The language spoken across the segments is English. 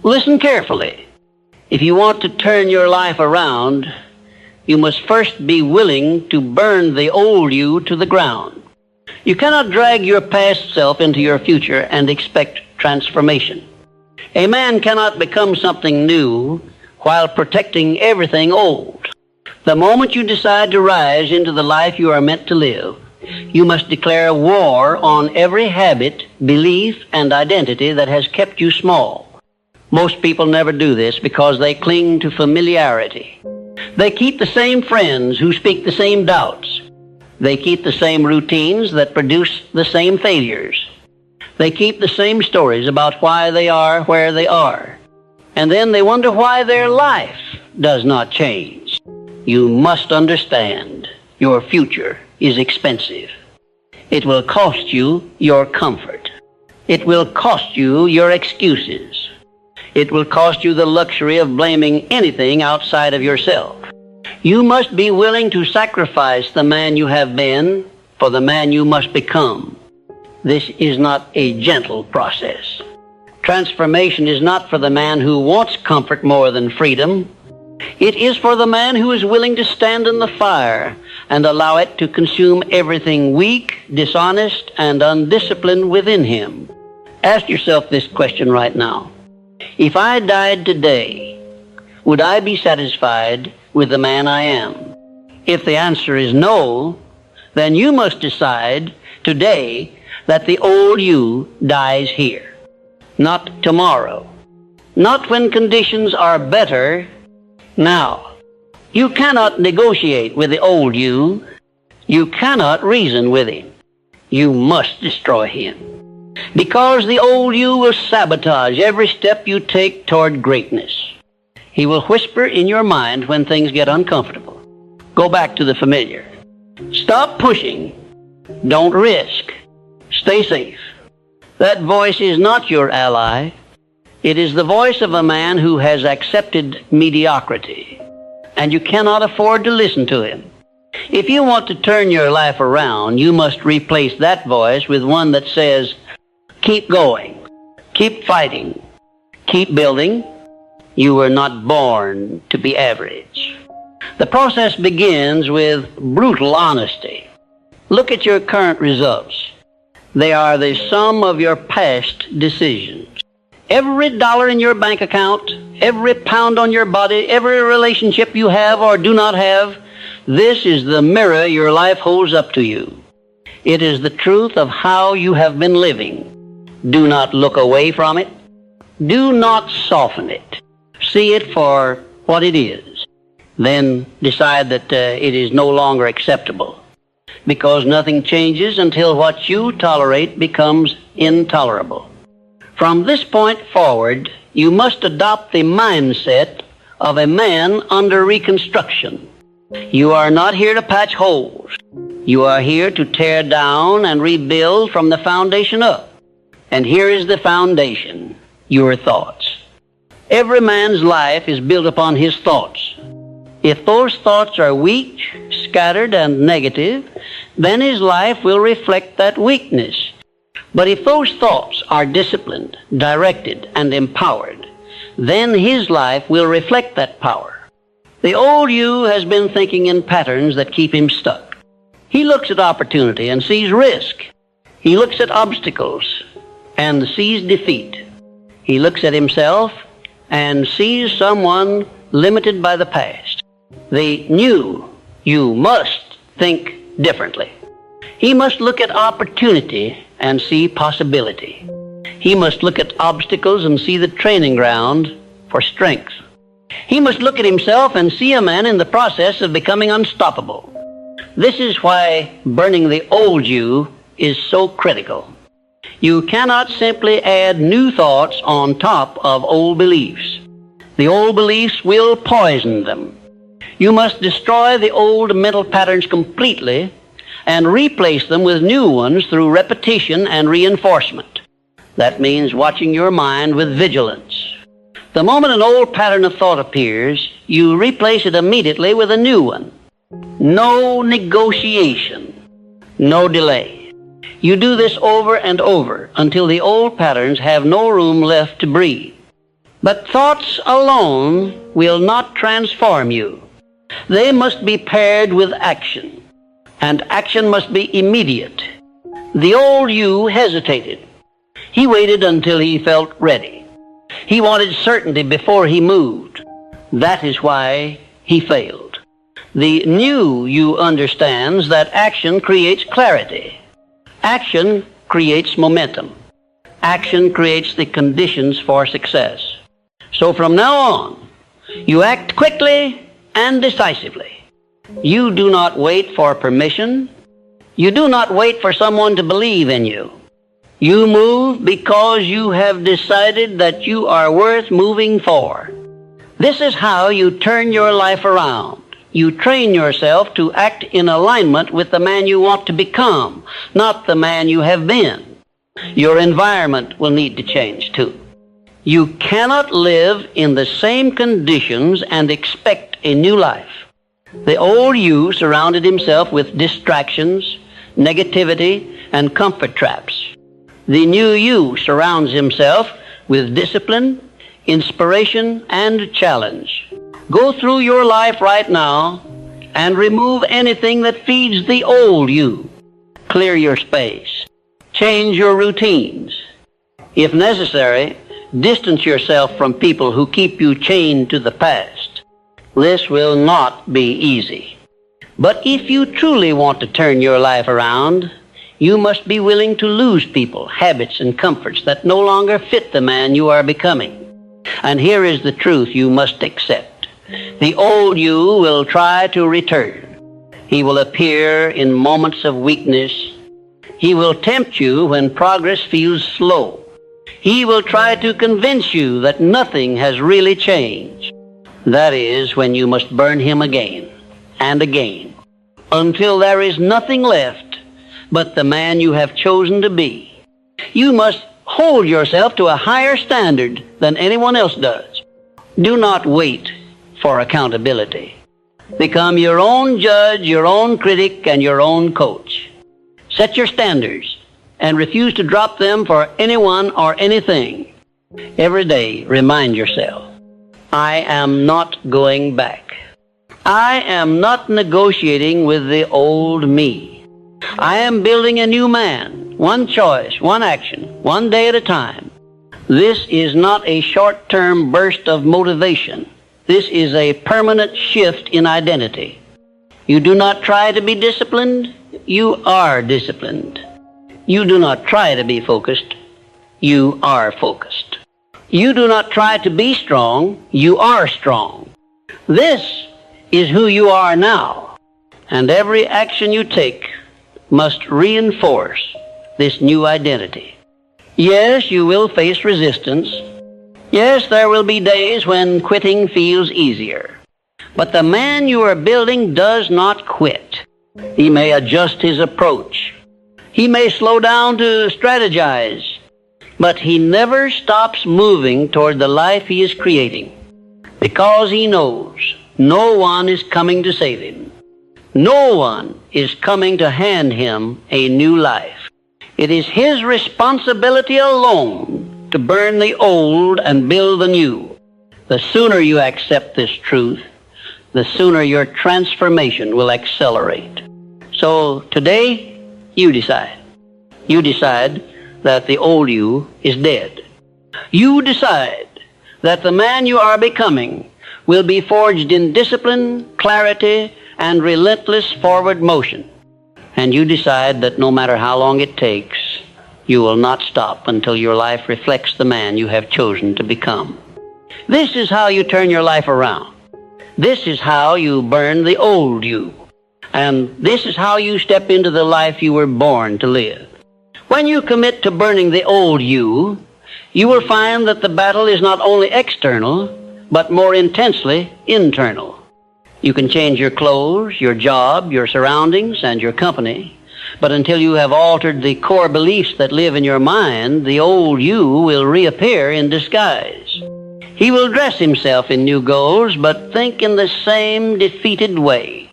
Listen carefully. If you want to turn your life around, you must first be willing to burn the old you to the ground. You cannot drag your past self into your future and expect transformation. A man cannot become something new while protecting everything old. The moment you decide to rise into the life you are meant to live, you must declare war on every habit, belief, and identity that has kept you small. Most people never do this because they cling to familiarity. They keep the same friends who speak the same doubts. They keep the same routines that produce the same failures. They keep the same stories about why they are where they are. And then they wonder why their life does not change. You must understand your future is expensive. It will cost you your comfort. It will cost you your excuses. It will cost you the luxury of blaming anything outside of yourself. You must be willing to sacrifice the man you have been for the man you must become. This is not a gentle process. Transformation is not for the man who wants comfort more than freedom. It is for the man who is willing to stand in the fire and allow it to consume everything weak, dishonest, and undisciplined within him. Ask yourself this question right now. If I died today, would I be satisfied with the man I am? If the answer is no, then you must decide today that the old you dies here. Not tomorrow. Not when conditions are better. Now, you cannot negotiate with the old you. You cannot reason with him. You must destroy him. Because the old you will sabotage every step you take toward greatness. He will whisper in your mind when things get uncomfortable. Go back to the familiar. Stop pushing. Don't risk. Stay safe. That voice is not your ally. It is the voice of a man who has accepted mediocrity, and you cannot afford to listen to him. If you want to turn your life around, you must replace that voice with one that says, keep going, keep fighting, keep building. You were not born to be average. The process begins with brutal honesty. Look at your current results. They are the sum of your past decisions. Every dollar in your bank account, every pound on your body, every relationship you have or do not have, this is the mirror your life holds up to you. It is the truth of how you have been living. Do not look away from it. Do not soften it. See it for what it is. Then decide that it is no longer acceptable. Because nothing changes until what you tolerate becomes intolerable. From this point forward, you must adopt the mindset of a man under reconstruction. You are not here to patch holes. You are here to tear down and rebuild from the foundation up. And here is the foundation, your thoughts. Every man's life is built upon his thoughts. If those thoughts are weak, scattered, and negative, then his life will reflect that weakness. But if those thoughts are disciplined, directed, and empowered, then his life will reflect that power. The old you has been thinking in patterns that keep him stuck. He looks at opportunity and sees risk. He looks at obstacles and sees defeat. He looks at himself and sees someone limited by the past. The new you must think differently. He must look at opportunity and see possibility. He must look at obstacles and see the training ground for strength. He must look at himself and see a man in the process of becoming unstoppable. This is why burning the old you is so critical. You cannot simply add new thoughts on top of old beliefs. The old beliefs will poison them. You must destroy the old mental patterns completely and replace them with new ones through repetition and reinforcement. That means watching your mind with vigilance. The moment an old pattern of thought appears, you replace it immediately with a new one. No negotiation, no delay. You do this over and over until the old patterns have no room left to breathe. But thoughts alone will not transform you. They must be paired with action, and action must be immediate. The old you hesitated. He waited until he felt ready. He wanted certainty before he moved. That is why he failed. The new you understands that action creates clarity. Action creates momentum. Action creates the conditions for success. So from now on, you act quickly and decisively. You do not wait for permission. You do not wait for someone to believe in you. You move because you have decided that you are worth moving for. This is how you turn your life around. You train yourself to act in alignment with the man you want to become, not the man you have been. Your environment will need to change too. You cannot live in the same conditions and expect a new life. The old you surrounded himself with distractions, negativity, and comfort traps. The new you surrounds himself with discipline, inspiration, and challenge. Go through your life right now and remove anything that feeds the old you. Clear your space. Change your routines. If necessary, distance yourself from people who keep you chained to the past. This will not be easy. But if you truly want to turn your life around, you must be willing to lose people, habits, and comforts that no longer fit the man you are becoming. And here is the truth you must accept. The old you will try to return. He will appear in moments of weakness. He will tempt you when progress feels slow. He will try to convince you that nothing has really changed. That is when you must burn him again and again, until there is nothing left but the man you have chosen to be. You must hold yourself to a higher standard than anyone else does. Do not wait for accountability. Become your own judge, your own critic, and your own coach. Set your standards and refuse to drop them for anyone or anything. Every day, remind yourself, I am not going back. I am not negotiating with the old me. I am building a new man, one choice, one action, one day at a time. This is not a short-term burst of motivation. This is a permanent shift in identity. You do not try to be disciplined, you are disciplined. You do not try to be focused, you are focused. You do not try to be strong, you are strong. This is who you are now, and every action you take must reinforce this new identity. Yes, you will face resistance. Yes, there will be days when quitting feels easier. But the man you are building does not quit. He may adjust his approach. He may slow down to strategize. But he never stops moving toward the life he is creating, because he knows no one is coming to save him. No one is coming to hand him a new life. It is his responsibility alone to burn the old and build the new. The sooner you accept this truth, the sooner your transformation will accelerate. So today, you decide. You decide that the old you is dead. You decide that the man you are becoming will be forged in discipline, clarity, and relentless forward motion. And you decide that no matter how long it takes, you will not stop until your life reflects the man you have chosen to become. This is how you turn your life around. This is how you burn the old you. And this is how you step into the life you were born to live. When you commit to burning the old you will find that the battle is not only external, but more intensely internal. You can change your clothes, your job, your surroundings, and your company, but until you have altered the core beliefs that live in your mind, the old you will reappear in disguise. He will dress himself in new goals, but think in the same defeated way.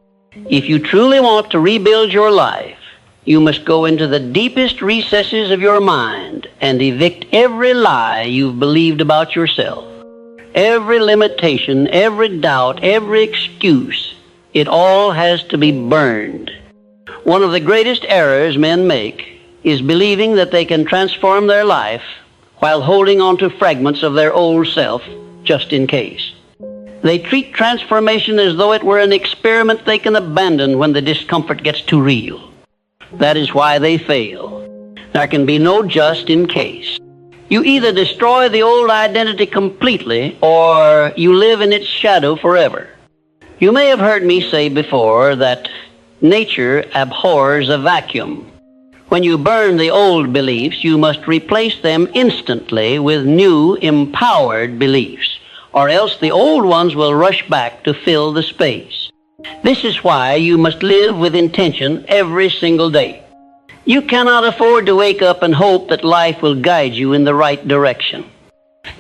If you truly want to rebuild your life, you must go into the deepest recesses of your mind and evict every lie you've believed about yourself. every limitation, every doubt, every excuse, it all has to be burned. One of the greatest errors men make is believing that they can transform their life while holding on to fragments of their old self just in case. They treat transformation as though it were an experiment they can abandon when the discomfort gets too real. That is why they fail. There can be no just in case. You either destroy the old identity completely or you live in its shadow forever. You may have heard me say before that nature abhors a vacuum. When you burn the old beliefs, you must replace them instantly with new, empowered beliefs, or else the old ones will rush back to fill the space. This is why you must live with intention every single day. You cannot afford to wake up and hope that life will guide you in the right direction.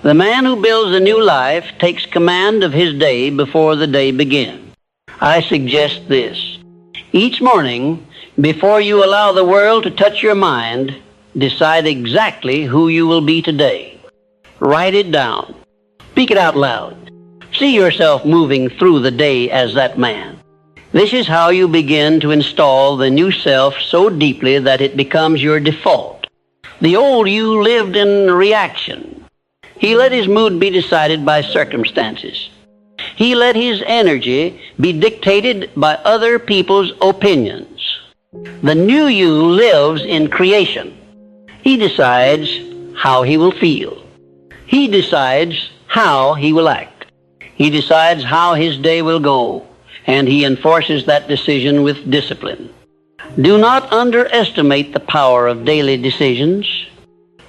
The man who builds a new life takes command of his day before the day begins. I suggest this. Each morning, before you allow the world to touch your mind, decide exactly who you will be today. Write it down. Speak it out loud. See yourself moving through the day as that man. This is how you begin to install the new self so deeply that it becomes your default. The old you lived in reaction. He let his mood be decided by circumstances. He let his energy be dictated by other people's opinions. The new you lives in creation. He decides how he will feel. He decides how he will act. He decides how his day will go, and he enforces that decision with discipline. Do not underestimate the power of daily decisions.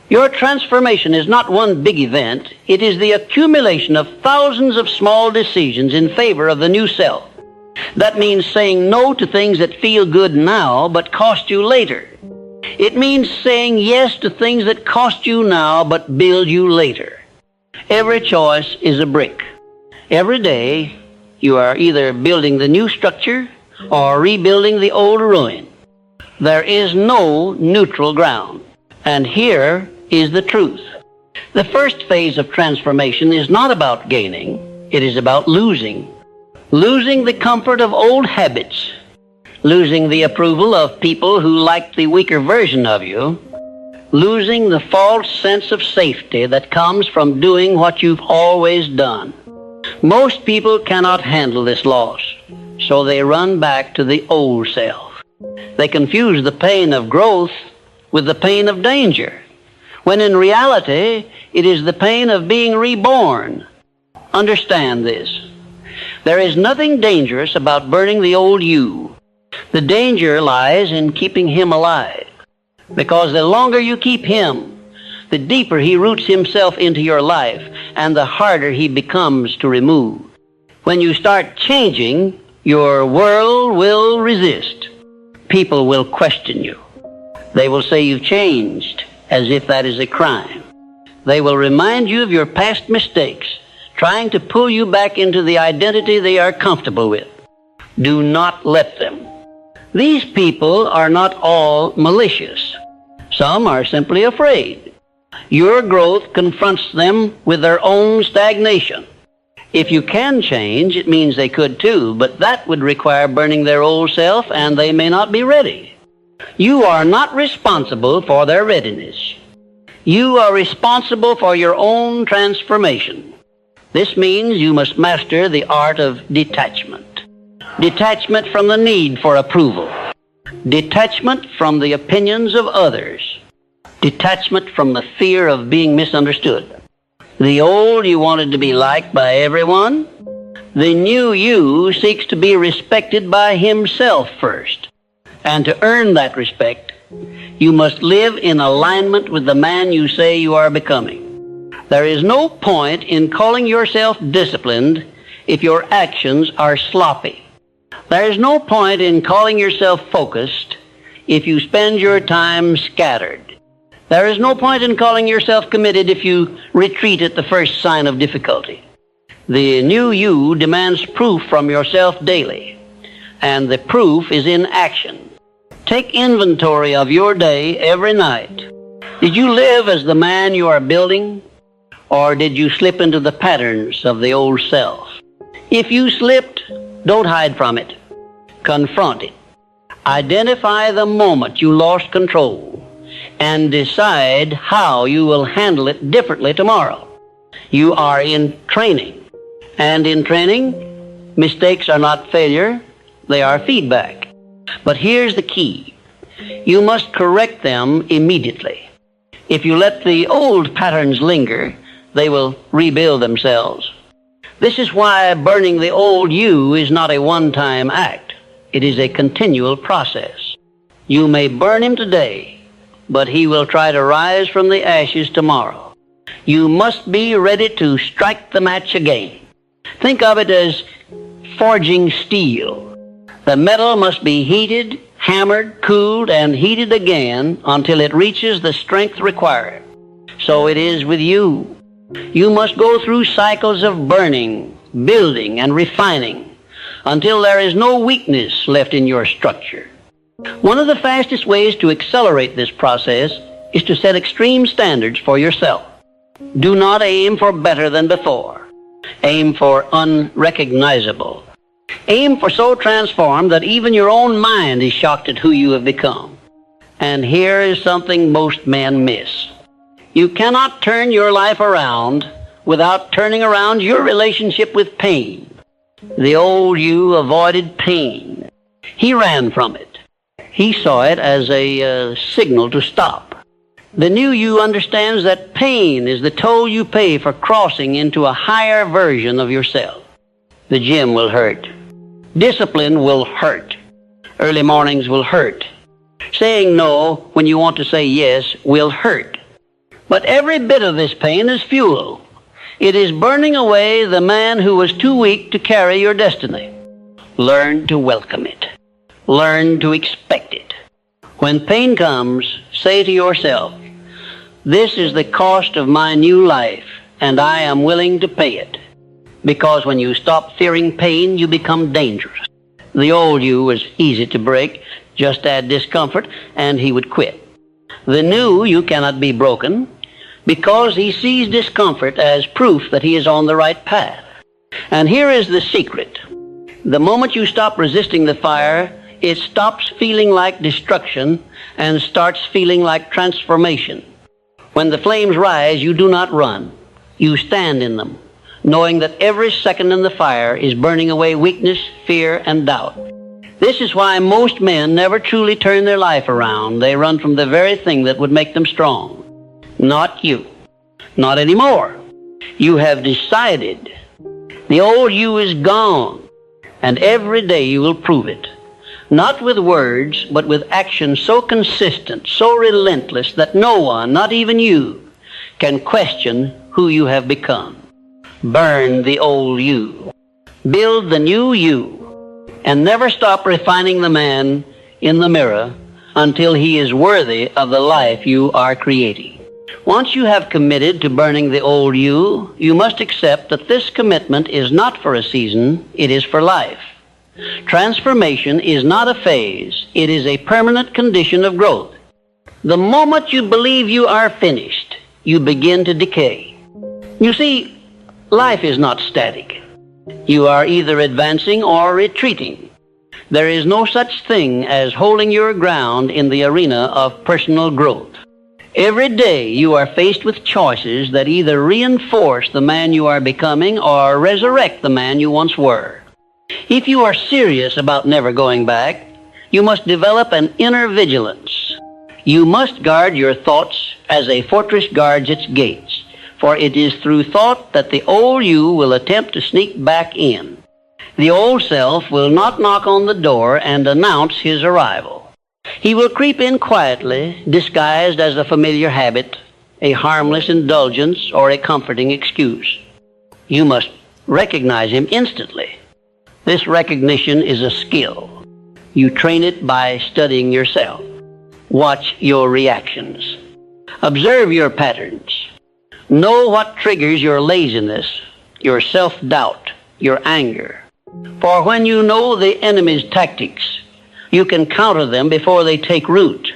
Your transformation is not one big event. It is the accumulation of thousands of small decisions in favor of the new self. That means saying no to things that feel good now but cost you later. It means saying yes to things that cost you now but build you later. Every choice is a brick. Every day, you are either building the new structure or rebuilding the old ruin. There is no neutral ground. And here is the truth. The first phase of transformation is not about gaining. It is about losing. Losing the comfort of old habits. Losing the approval of people who like the weaker version of you. Losing the false sense of safety that comes from doing what you've always done. Most people cannot handle this loss, so they run back to the old self. They confuse the pain of growth with the pain of danger, when in reality, it is the pain of being reborn. Understand this. There is nothing dangerous about burning the old you. The danger lies in keeping him alive, because the longer you keep him, the deeper he roots himself into your life, and the harder he becomes to remove. When you start changing, your world will resist. People will question you. They will say you've changed, as if that is a crime. They will remind you of your past mistakes, trying to pull you back into the identity they are comfortable with. Do not let them. These people are not all malicious. Some are simply afraid. Your growth confronts them with their own stagnation. If you can change, it means they could too, but that would require burning their old self, and they may not be ready. You are not responsible for their readiness. You are responsible for your own transformation. This means you must master the art of detachment. Detachment from the need for approval. Detachment from the opinions of others. Detachment from the fear of being misunderstood. The old you wanted to be liked by everyone. The new you seeks to be respected by himself first. And to earn that respect, you must live in alignment with the man you say you are becoming. There is no point in calling yourself disciplined if your actions are sloppy. There is no point in calling yourself focused if you spend your time scattered. There is no point in calling yourself committed if you retreat at the first sign of difficulty. The new you demands proof from yourself daily, and the proof is in action. Take inventory of your day every night. Did you live as the man you are building? Or did you slip into the patterns of the old self? If you slipped, don't hide from it. Confront it. Identify the moment you lost control and decide how you will handle it differently tomorrow. You are in training. And in training, mistakes are not failure, they are feedback. But here's the key. You must correct them immediately. If you let the old patterns linger, they will rebuild themselves. This is why burning the old you is not a one-time act. It is a continual process. You may burn him today, but he will try to rise from the ashes tomorrow. You must be ready to strike the match again. Think of it as forging steel. The metal must be heated, hammered, cooled, and heated again until it reaches the strength required. So it is with you. You must go through cycles of burning, building, and refining until there is no weakness left in your structure. One of the fastest ways to accelerate this process is to set extreme standards for yourself. Do not aim for better than before. Aim for unrecognizable. Aim for so transformed that even your own mind is shocked at who you have become. And here is something most men miss. You cannot turn your life around without turning around your relationship with pain. The old you avoided pain. He ran from it. He saw it as a signal to stop. The new you understands that pain is the toll you pay for crossing into a higher version of yourself. The gym will hurt. Discipline will hurt. Early mornings will hurt. Saying no when you want to say yes will hurt. But every bit of this pain is fuel. It is burning away the man who was too weak to carry your destiny. Learn to welcome it. Learn to expect it. When pain comes, say to yourself, "This is the cost of my new life, and I am willing to pay it." Because when you stop fearing pain, you become dangerous. The old you was easy to break. Just add discomfort, and he would quit. The new you cannot be broken because he sees discomfort as proof that he is on the right path. And here is the secret. The moment you stop resisting the fire, it stops feeling like destruction and starts feeling like transformation. When the flames rise, you do not run. You stand in them, knowing that every second in the fire is burning away weakness, fear, and doubt. This is why most men never truly turn their life around. They run from the very thing that would make them strong. Not you. Not anymore. You have decided. The old you is gone, and every day you will prove it. Not with words, but with action so consistent, so relentless that no one, not even you, can question who you have become. Burn the old you. Build the new you. And never stop refining the man in the mirror until he is worthy of the life you are creating. Once you have committed to burning the old you, you must accept that this commitment is not for a season, it is for life. Transformation is not a phase, it is a permanent condition of growth. The moment you believe you are finished, you begin to decay. You see, life is not static. You are either advancing or retreating. There is no such thing as holding your ground in the arena of personal growth. Every day you are faced with choices that either reinforce the man you are becoming or resurrect the man you once were. If you are serious about never going back, you must develop an inner vigilance. You must guard your thoughts as a fortress guards its gates, for it is through thought that the old you will attempt to sneak back in. The old self will not knock on the door and announce his arrival. He will creep in quietly, disguised as a familiar habit, a harmless indulgence, or a comforting excuse. You must recognize him instantly. This recognition is a skill. You train it by studying yourself. Watch your reactions. Observe your patterns. Know what triggers your laziness, your self-doubt, your anger. For when you know the enemy's tactics, you can counter them before they take root.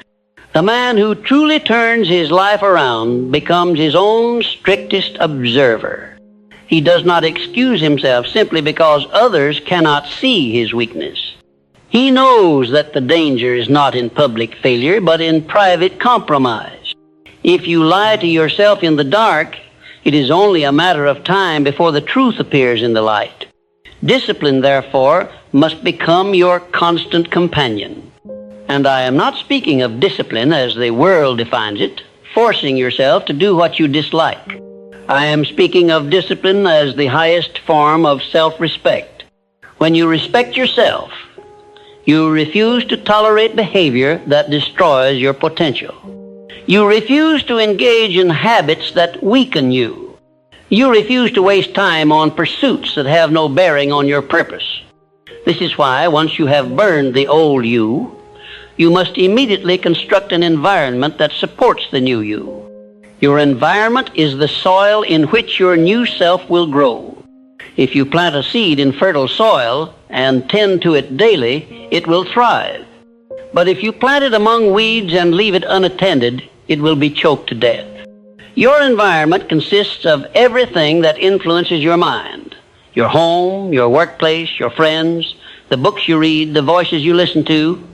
The man who truly turns his life around becomes his own strictest observer. He does not excuse himself simply because others cannot see his weakness. He knows that the danger is not in public failure, but in private compromise. If you lie to yourself in the dark, it is only a matter of time before the truth appears in the light. Discipline, therefore, must become your constant companion. And I am not speaking of discipline as the world defines it, forcing yourself to do what you dislike. I am speaking of discipline as the highest form of self-respect. When you respect yourself, you refuse to tolerate behavior that destroys your potential. You refuse to engage in habits that weaken you. You refuse to waste time on pursuits that have no bearing on your purpose. This is why, once you have burned the old you, you must immediately construct an environment that supports the new you. Your environment is the soil in which your new self will grow. If you plant a seed in fertile soil and tend to it daily, it will thrive. But if you plant it among weeds and leave it unattended, it will be choked to death. Your environment consists of everything that influences your mind. Your home, your workplace, your friends, the books you read, the voices you listen to.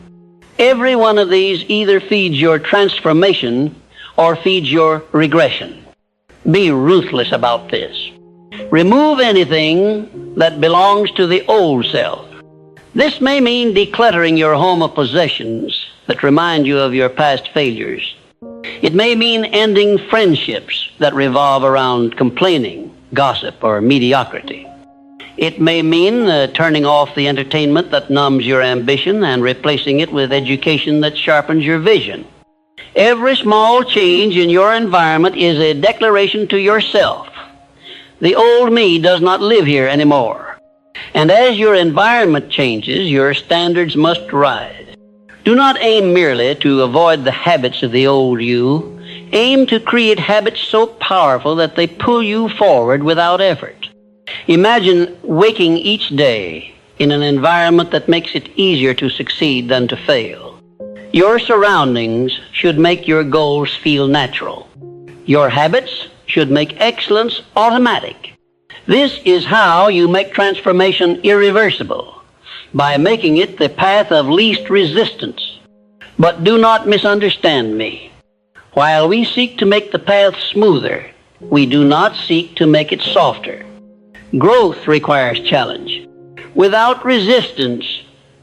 Every one of these either feeds your transformation or feeds your regression. Be ruthless about this. Remove anything that belongs to the old self. This may mean decluttering your home of possessions that remind you of your past failures. It may mean ending friendships that revolve around complaining, gossip, or mediocrity. It may mean turning off the entertainment that numbs your ambition and replacing it with education that sharpens your vision. Every small change in your environment is a declaration to yourself. The old me does not live here anymore. And as your environment changes, your standards must rise. Do not aim merely to avoid the habits of the old you. Aim to create habits so powerful that they pull you forward without effort. Imagine waking each day in an environment that makes it easier to succeed than to fail. Your surroundings should make your goals feel natural. Your habits should make excellence automatic. This is how you make transformation irreversible, by making it the path of least resistance. But do not misunderstand me. While we seek to make the path smoother, we do not seek to make it softer. Growth requires challenge. Without resistance,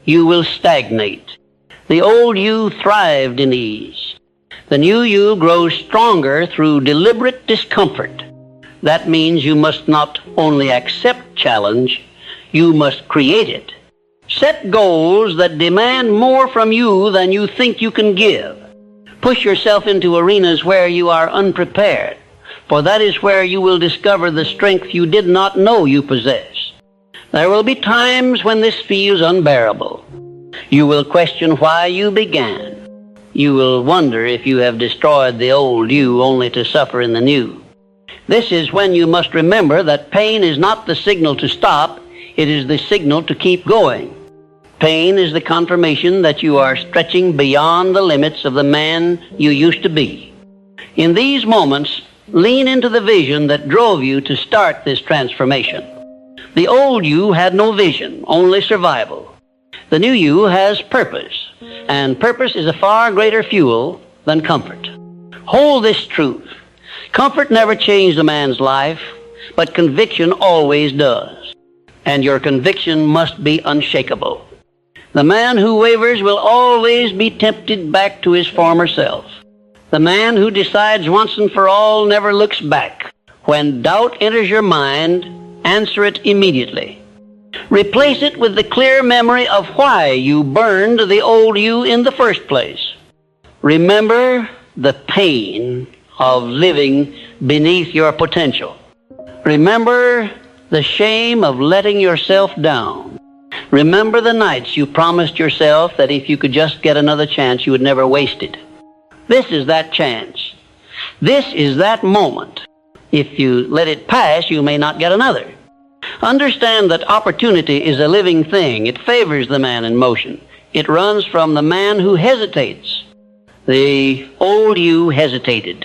you will stagnate. The old you thrived in ease. The new you grows stronger through deliberate discomfort. That means you must not only accept challenge, you must create it. Set goals that demand more from you than you think you can give. Push yourself into arenas where you are unprepared, for that is where you will discover the strength you did not know you possess. There will be times when this feels unbearable. You will question why you began. You will wonder if you have destroyed the old you only to suffer in the new. This is when you must remember that pain is not the signal to stop, it is the signal to keep going. Pain is the confirmation that you are stretching beyond the limits of the man you used to be. In these moments, lean into the vision that drove you to start this transformation. The old you had no vision, only survival. The new you has purpose, and purpose is a far greater fuel than comfort. Hold this truth. Comfort never changed a man's life, but conviction always does. And your conviction must be unshakable. The man who wavers will always be tempted back to his former self. The man who decides once and for all never looks back. When doubt enters your mind, answer it immediately. Replace it with the clear memory of why you burned the old you in the first place. Remember the pain of living beneath your potential. Remember the shame of letting yourself down. Remember the nights you promised yourself that if you could just get another chance, you would never waste it. This is that chance. This is that moment. If you let it pass, you may not get another. Understand that opportunity is a living thing. It favors the man in motion. It runs from the man who hesitates. The old you hesitated.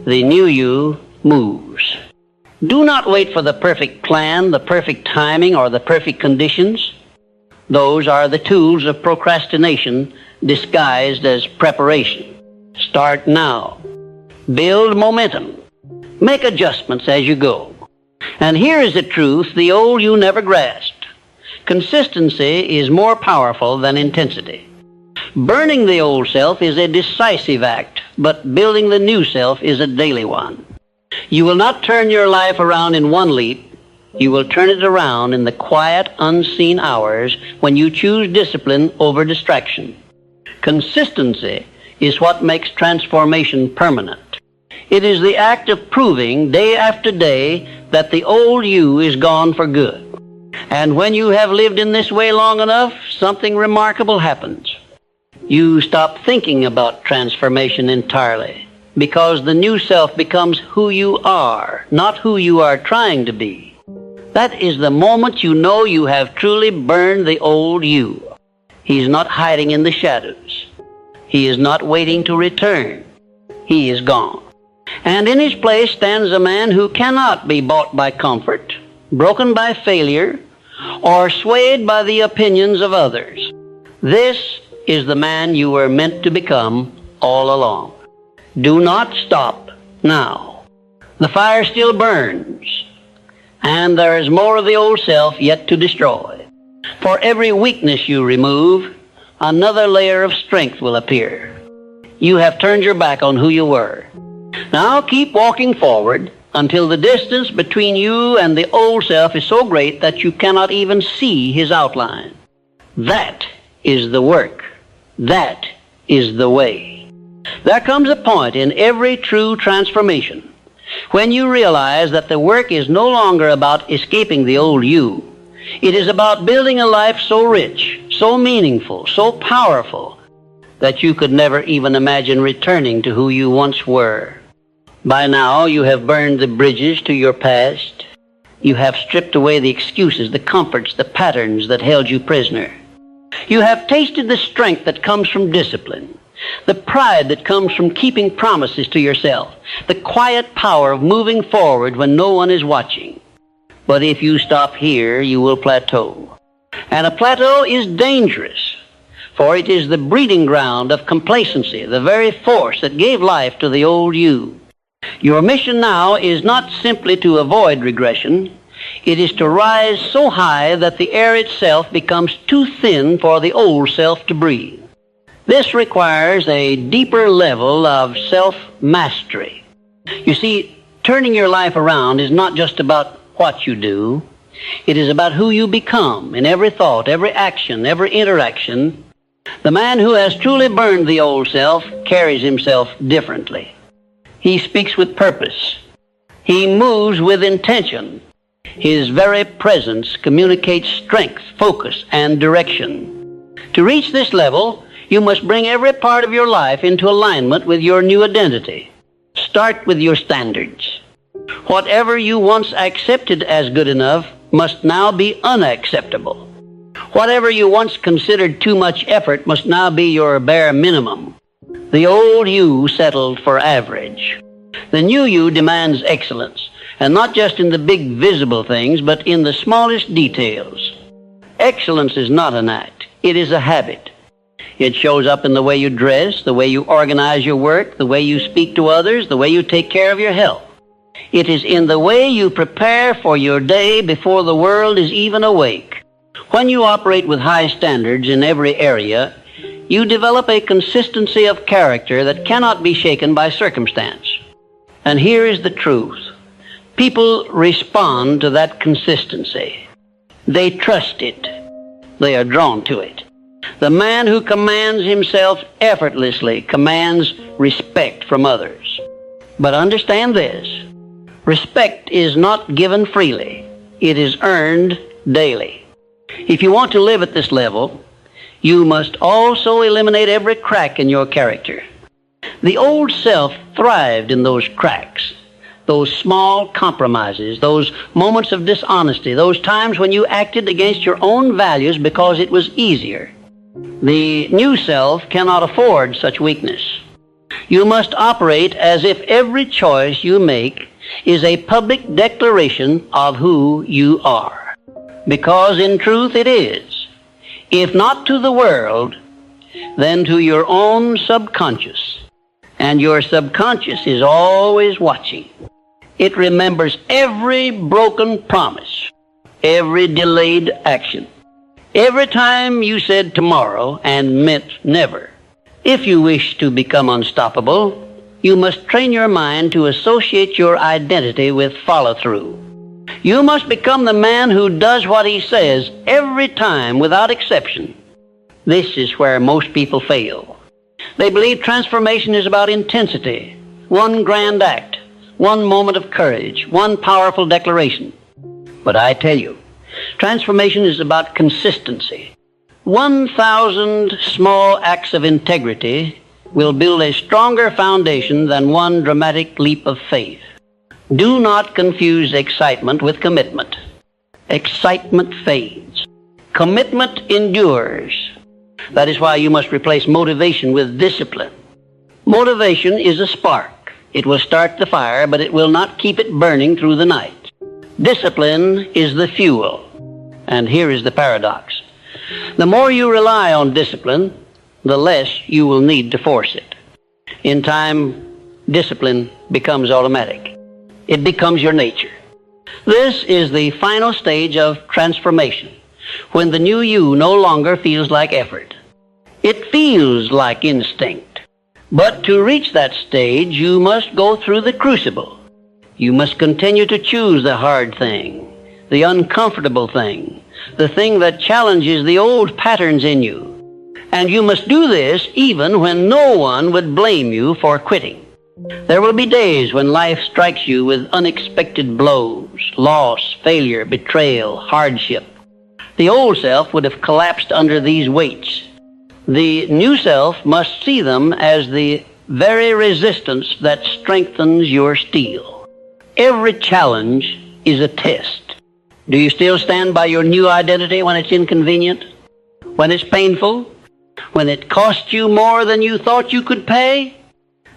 The new you moves. Do not wait for the perfect plan, the perfect timing, or the perfect conditions. Those are the tools of procrastination disguised as preparation. Start now. Build momentum. Make adjustments as you go. And here is the truth the old you never grasped. Consistency is more powerful than intensity. Burning the old self is a decisive act, but building the new self is a daily one. You will not turn your life around in one leap. You will turn it around in the quiet, unseen hours when you choose discipline over distraction. Consistency is what makes transformation permanent. It is the act of proving day after day that the old you is gone for good. And when you have lived in this way long enough, something remarkable happens. You stop thinking about transformation entirely, because the new self becomes who you are, not who you are trying to be. That is the moment you know you have truly burned the old you. He's not hiding in the shadows. He is not waiting to return. He is gone. And in his place stands a man who cannot be bought by comfort, broken by failure, or swayed by the opinions of others. This is the man you were meant to become all along. Do not stop now. The fire still burns, and there is more of the old self yet to destroy. For every weakness you remove, another layer of strength will appear. You have turned your back on who you were. Now keep walking forward until the distance between you and the old self is so great that you cannot even see his outline. That is the work. That is the way. There comes a point in every true transformation when you realize that the work is no longer about escaping the old you. It is about building a life so rich, so meaningful, so powerful that you could never even imagine returning to who you once were. By now, you have burned the bridges to your past. You have stripped away the excuses, the comforts, the patterns that held you prisoner. You have tasted the strength that comes from discipline, the pride that comes from keeping promises to yourself, the quiet power of moving forward when no one is watching. But if you stop here, you will plateau. And a plateau is dangerous, for it is the breeding ground of complacency, the very force that gave life to the old you. Your mission now is not simply to avoid regression. It is to rise so high that the air itself becomes too thin for the old self to breathe. This requires a deeper level of self-mastery. You see, turning your life around is not just about what you do. It is about who you become in every thought, every action, every interaction. The man who has truly burned the old self carries himself differently. He speaks with purpose. He moves with intention. His very presence communicates strength, focus, and direction. To reach this level, you must bring every part of your life into alignment with your new identity. Start with your standards. Whatever you once accepted as good enough must now be unacceptable. Whatever you once considered too much effort must now be your bare minimum. The old you settled for average. The new you demands excellence, and not just in the big visible things, but in the smallest details. Excellence is not an act. It is a habit. It shows up in the way you dress, the way you organize your work, the way you speak to others, the way you take care of your health. It is in the way you prepare for your day before the world is even awake. When you operate with high standards in every area, you develop a consistency of character that cannot be shaken by circumstance. And here is the truth. People respond to that consistency. They trust it. They are drawn to it. The man who commands himself effortlessly commands respect from others. But understand this. Respect is not given freely. It is earned daily. If you want to live at this level, you must also eliminate every crack in your character. The old self thrived in those cracks, those small compromises, those moments of dishonesty, those times when you acted against your own values because it was easier. The new self cannot afford such weakness. You must operate as if every choice you make is a public declaration of who you are. Because in truth it is. If not to the world, then to your own subconscious. And your subconscious is always watching. It remembers every broken promise, every delayed action, every time you said tomorrow and meant never. If you wish to become unstoppable, you must train your mind to associate your identity with follow-through. You must become the man who does what he says every time without exception. This is where most people fail. They believe transformation is about intensity, one grand act, one moment of courage, one powerful declaration. But I tell you, transformation is about consistency. 1,000 small acts of integrity will build a stronger foundation than one dramatic leap of faith. Do not confuse excitement with commitment. Excitement fades. Commitment endures. That is why you must replace motivation with discipline. Motivation is a spark. It will start the fire, but it will not keep it burning through the night. Discipline is the fuel. And here is the paradox. The more you rely on discipline, the less you will need to force it. In time, discipline becomes automatic. It becomes your nature. This is the final stage of transformation, when the new you no longer feels like effort. It feels like instinct. But to reach that stage, you must go through the crucible. You must continue to choose the hard thing, the uncomfortable thing, the thing that challenges the old patterns in you. And you must do this even when no one would blame you for quitting. There will be days when life strikes you with unexpected blows, loss, failure, betrayal, hardship. The old self would have collapsed under these weights. The new self must see them as the very resistance that strengthens your steel. Every challenge is a test. Do you still stand by your new identity when it's inconvenient? When it's painful? When it costs you more than you thought you could pay?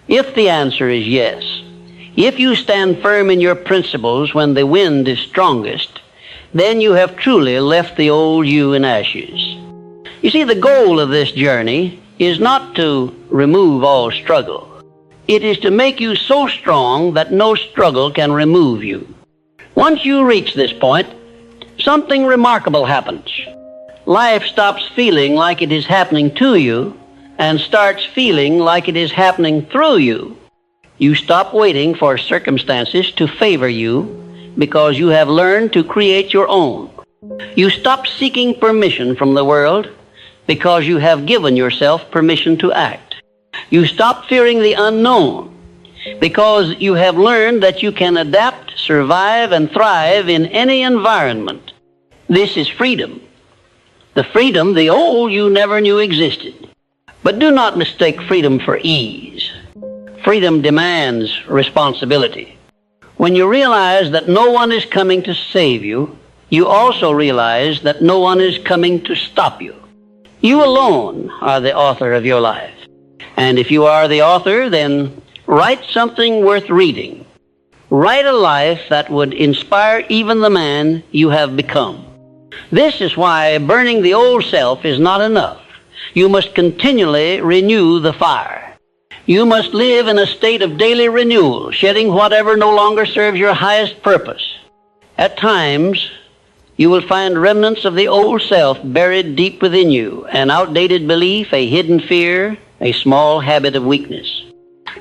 If the answer is yes, if you stand firm in your principles when the wind is strongest, then you have truly left the old you in ashes. You see, the goal of this journey is not to remove all struggle. It is to make you so strong that no struggle can remove you. Once you reach this point, something remarkable happens. Life stops feeling like it is happening to you and starts feeling like it is happening through you. You stop waiting for circumstances to favor you because you have learned to create your own. You stop seeking permission from the world because you have given yourself permission to act. You stop fearing the unknown because you have learned that you can adapt, survive, and thrive in any environment. This is freedom. The freedom the old you never knew existed. But do not mistake freedom for ease. Freedom demands responsibility. When you realize that no one is coming to save you, you also realize that no one is coming to stop you. You alone are the author of your life. And if you are the author, then write something worth reading. Write a life that would inspire even the man you have become. This is why burning the old self is not enough. You must continually renew the fire. You must live in a state of daily renewal, shedding whatever no longer serves your highest purpose. At times, you will find remnants of the old self buried deep within you, an outdated belief, a hidden fear, a small habit of weakness.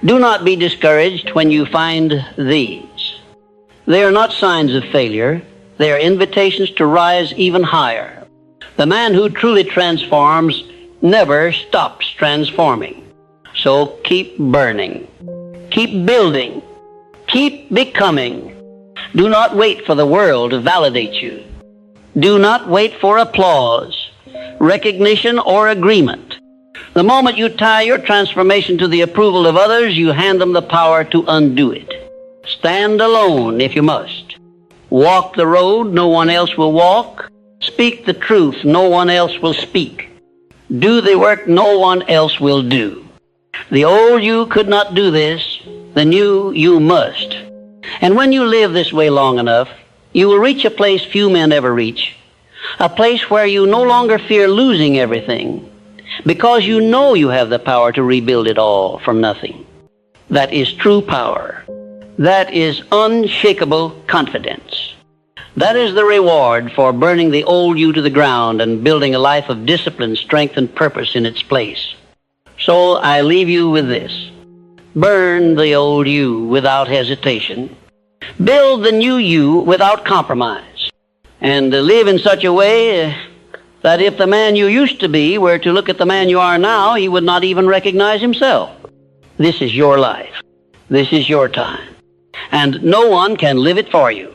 Do not be discouraged when you find these. They are not signs of failure. They are invitations to rise even higher. The man who truly transforms never stops transforming. So keep burning. Keep building. Keep becoming. Do not wait for the world to validate you. Do not wait for applause, recognition, or agreement. The moment you tie your transformation to the approval of others, you hand them the power to undo it. Stand alone if you must. Walk the road no one else will walk. Speak the truth no one else will speak. Do the work no one else will do. The old you could not do this. The new you must. And when you live this way long enough, you will reach a place few men ever reach. A place where you no longer fear losing everything, because you know you have the power to rebuild it all from nothing. That is true power. That is unshakable confidence. That is the reward for burning the old you to the ground and building a life of discipline, strength, and purpose in its place. So I leave you with this. Burn the old you without hesitation. Build the new you without compromise. And live in such a way that if the man you used to be were to look at the man you are now, he would not even recognize himself. This is your life. This is your time. And no one can live it for you.